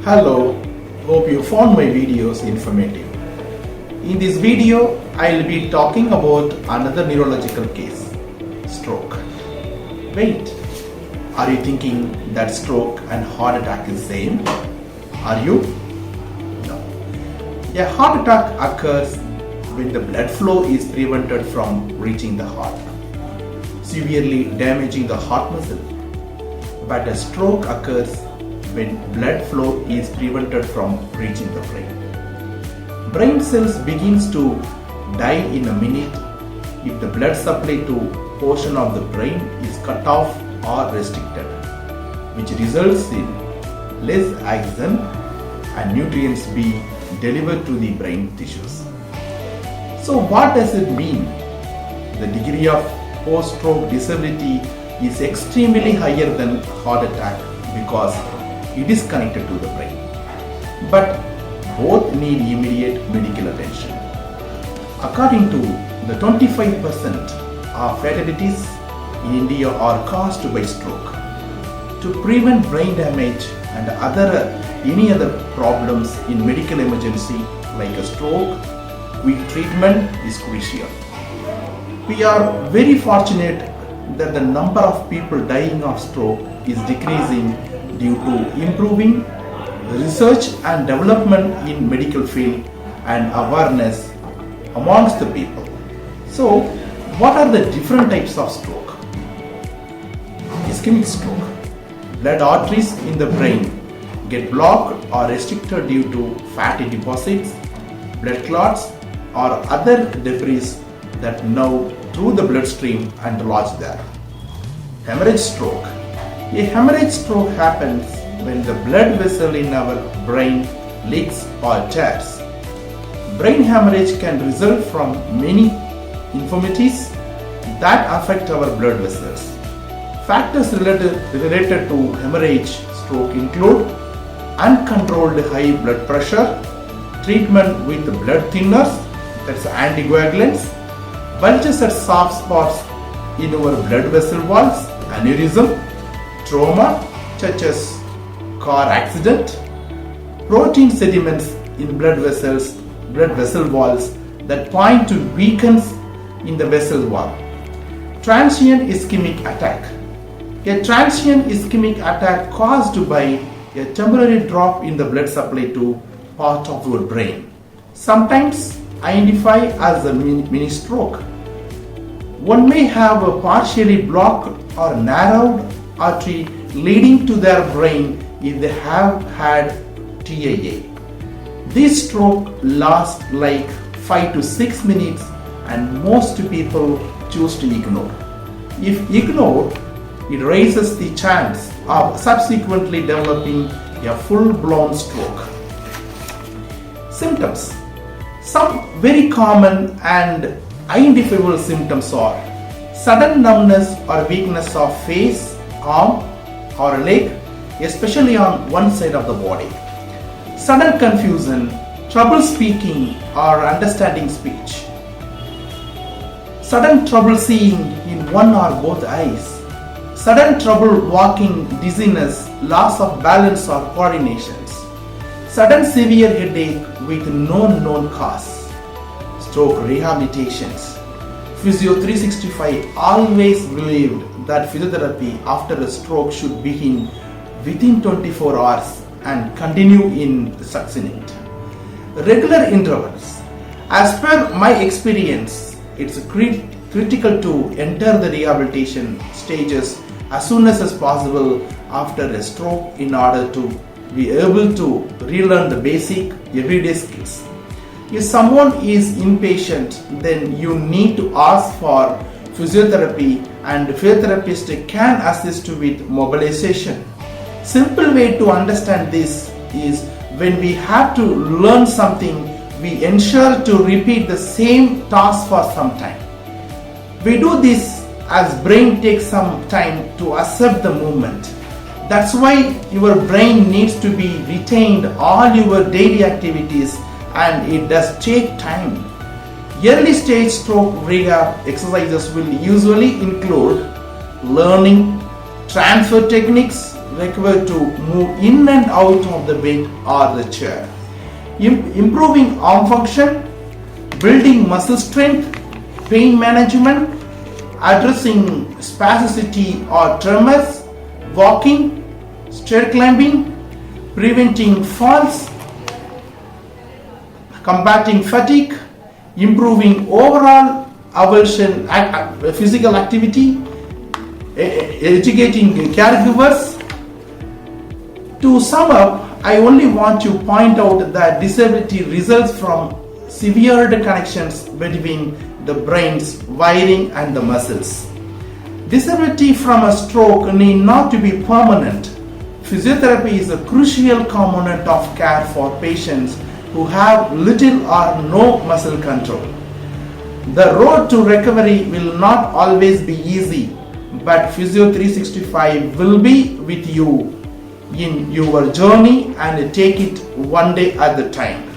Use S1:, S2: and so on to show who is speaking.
S1: Hello, hope you found my videos informative. In this video, I'll be talking about another neurological case, stroke. Wait, are you thinking that stroke and heart attack is same? Are you? No. A heart attack occurs when the blood flow is prevented from reaching the heart, severely damaging the heart muscle. But a stroke occurs when blood flow is prevented from reaching the brain. Brain cells begins to die in a minute if the blood supply to portion of the brain is cut off or restricted, which results in less oxygen and nutrients being delivered to the brain tissues. So what does it mean? The degree of post-stroke disability is extremely higher than heart attack because it is connected to the brain. But both need immediate medical attention. According to the 25% of fatalities in India are caused by stroke. To prevent brain damage and any other problems in medical emergency like a stroke, quick treatment is crucial. We are very fortunate that the number of people dying of stroke is decreasing due to improving research and development in medical field and awareness amongst the people. So, what are the different types of stroke? Ischemic stroke. Blood arteries in the brain get blocked or restricted due to fatty deposits, blood clots or other debris that now through the bloodstream and lodge there. Hemorrhage stroke. A hemorrhage stroke happens when the blood vessel in our brain leaks or tears. Brain hemorrhage can result from many infirmities that affect our blood vessels. Factors related to hemorrhage stroke include uncontrolled high blood pressure, treatment with blood thinners, that's anticoagulants, bulges at soft spots in our blood vessel walls, aneurysm, trauma such as car accident, protein sediments in blood vessel walls that point to weakness in the vessel wall. Transient ischemic attack. A transient ischemic attack caused by a temporary drop in the blood supply to part of your brain, sometimes identified as a mini stroke. One may have a partially blocked or narrowed artery leading to their brain if they have had TIA. This stroke lasts like 5 to 6 minutes and most people choose to ignore. If ignored, it raises the chance of subsequently developing a full-blown stroke. Symptoms. Some very common and identifiable symptoms are sudden numbness or weakness of face, arm or leg, especially on one side of the body. Sudden confusion, trouble speaking or understanding speech. Sudden trouble seeing in one or both eyes. Sudden trouble walking, dizziness, loss of balance or coordinations. Sudden severe headache with no known cause. Stroke rehabilitations. Physio365 always believed that physiotherapy after a stroke should begin within 24 hours and continue in succinct. Regular intervals. As per my experience, it's critical to enter the rehabilitation stages as soon as possible after a stroke in order to be able to relearn the basic everyday skills. If someone is impatient, then you need to ask for physiotherapy and the physiotherapist can assist with mobilization. Simple way to understand this is when we have to learn something, we ensure to repeat the same task for some time. We do this as brain takes some time to accept the movement. That's why your brain needs to be retained all your daily activities and it does take time. Early stage stroke rehab exercises will usually include learning transfer techniques, required to move in and out of the bed or the chair. Improving arm function, building muscle strength, pain management, addressing spasticity or tremors, walking, stair climbing, preventing falls, combating fatigue, improving overall aversion, physical activity, educating caregivers. To sum up, I only want to point out that disability results from severed connections between the brain's wiring and the muscles. Disability from a stroke need not to be permanent. Physiotherapy is a crucial component of care for patients who have little or no muscle control. The road to recovery will not always be easy, but Physio 365 will be with you in your journey and take it one day at a time.